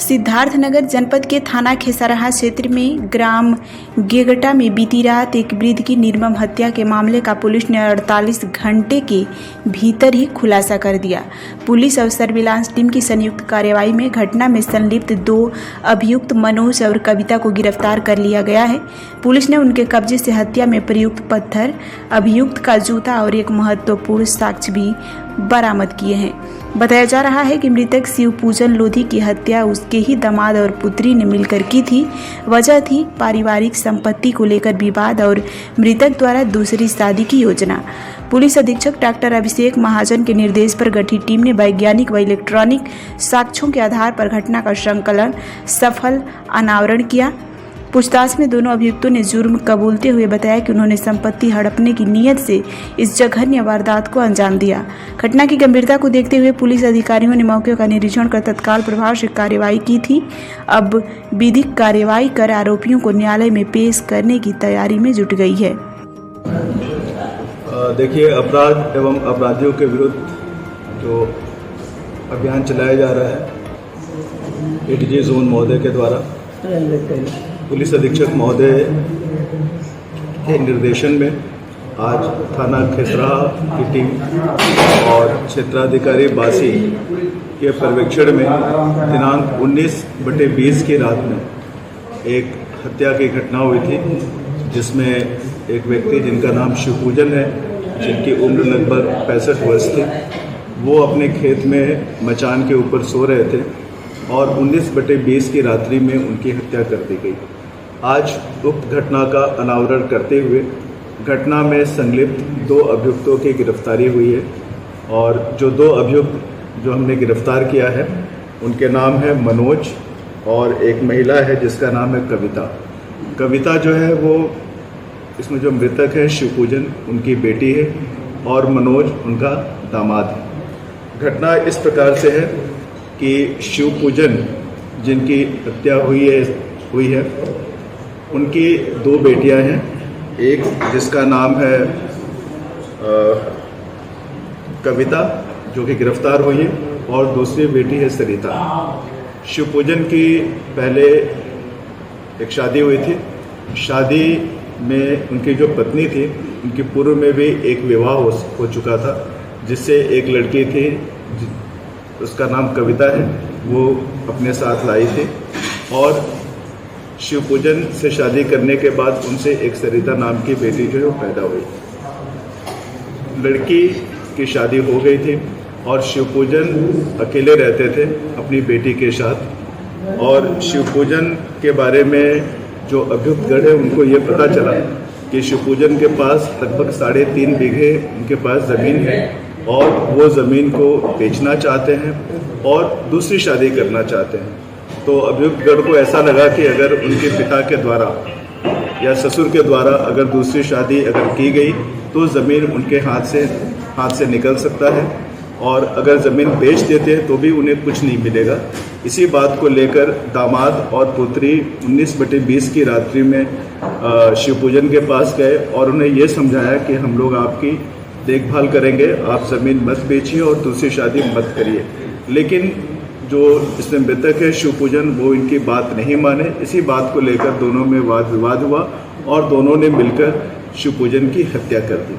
सिद्धार्थनगर जनपद के थाना खेसराहा क्षेत्र में ग्राम गेगटा में बीती रात एक वृद्ध की निर्मम हत्या के मामले का पुलिस ने 48 घंटे के भीतर ही खुलासा कर दिया। पुलिस और सर्विलांस टीम की संयुक्त कार्रवाई में घटना में संलिप्त 2 अभियुक्त मनोज और कविता को गिरफ्तार कर लिया गया है। पुलिस ने उनके कब्जे से हत्या में प्रयुक्त पत्थर, अभियुक्त का जूता और एक महत्वपूर्ण साक्ष्य भी बरामद किए हैं। बताया जा रहा है कि मृतक शिवपूजन लोधी की हत्या उसके ही दामाद और पुत्री ने मिलकर की थी। वजह थी पारिवारिक संपत्ति को लेकर विवाद और मृतक द्वारा दूसरी शादी की योजना। पुलिस अधीक्षक डॉक्टर अभिषेक महाजन के निर्देश पर गठित टीम ने वैज्ञानिक व इलेक्ट्रॉनिक साक्ष्यों के आधार पर घटना का संकलन सफल अनावरण किया। पूछताछ में दोनों अभियुक्तों ने जुर्म कबूलते हुए बताया कि उन्होंने संपत्ति हड़पने की नीयत से इस जघन्य वारदात को अंजाम दिया। घटना की गंभीरता को देखते हुए पुलिस अधिकारियों ने मौके का निरीक्षण कर तत्काल प्रभाव से कार्रवाई की थी। अब विधिक कार्रवाई कर आरोपियों को न्यायालय में पेश करने की तैयारी में जुट गई है। देखिए, अपराध एवं अपराधियों के विरुद्ध जो अभियान चलाया जा रहा है एडीजी जोन महोदय के द्वारा पुलिस अधीक्षक महोदय के निर्देशन में आज थाना खेसराहा की टीम और क्षेत्राधिकारी बासी के पर्यवेक्षण में दिनांक 19/20 की रात में एक हत्या की घटना हुई थी, जिसमें एक व्यक्ति जिनका नाम शिवपूजन है, जिनकी उम्र लगभग 65 वर्ष थी, वो अपने खेत में मचान के ऊपर सो रहे थे और 19/20 की रात्रि में उनकी हत्या कर दी गई। आज उक्त घटना का अनावरण करते हुए घटना में संलिप्त 2 अभियुक्तों की गिरफ्तारी हुई है और जो 2 अभियुक्त जो हमने गिरफ्तार किया है उनके नाम है मनोज और एक महिला है जिसका नाम है कविता। कविता जो है वो इसमें जो मृतक है शिवपूजन उनकी बेटी है और मनोज उनका दामाद है। घटना इस प्रकार से है कि शिवपूजन जिनकी हत्या हुई है उनकी 2 बेटियां हैं, एक जिसका नाम है कविता जो कि गिरफ्तार हुई है और दूसरी बेटी है सरिता। शिवपूजन की पहले एक शादी हुई थी। शादी में उनकी जो पत्नी थी उनकी पूर्व में भी एक विवाह हो चुका था, जिससे एक लड़की थी उसका नाम कविता है, वो अपने साथ लाई थी और शिवपूजन से शादी करने के बाद उनसे एक सरिता नाम की बेटी जो है वो पैदा हुई। लड़की की शादी हो गई थी और शिवपूजन अकेले रहते थे अपनी बेटी के साथ। और शिवपूजन के बारे में जो अभियुक्त गण है उनको ये पता चला कि शिवपूजन के पास लगभग 3.5 बीघे उनके पास ज़मीन है और वो ज़मीन को बेचना चाहते हैं और दूसरी शादी करना चाहते हैं। तो अभियुक्त गण को ऐसा लगा कि अगर उनके पिता के द्वारा या ससुर के द्वारा अगर दूसरी शादी अगर की गई तो ज़मीन उनके हाथ से निकल सकता है और अगर ज़मीन बेच देते हैं तो भी उन्हें कुछ नहीं मिलेगा। इसी बात को लेकर दामाद और पुत्री 19/20 की रात्रि में शिवपूजन के पास गए और उन्हें ये समझाया कि हम लोग आपकी देखभाल करेंगे, आप ज़मीन मत बेचिए और दूसरी शादी मत करिए। लेकिन जो इसमें मृतक है शिवपूजन वो इनकी बात नहीं माने। इसी बात को लेकर दोनों में वाद विवाद हुआ और दोनों ने मिलकर शिवपूजन की हत्या कर दी।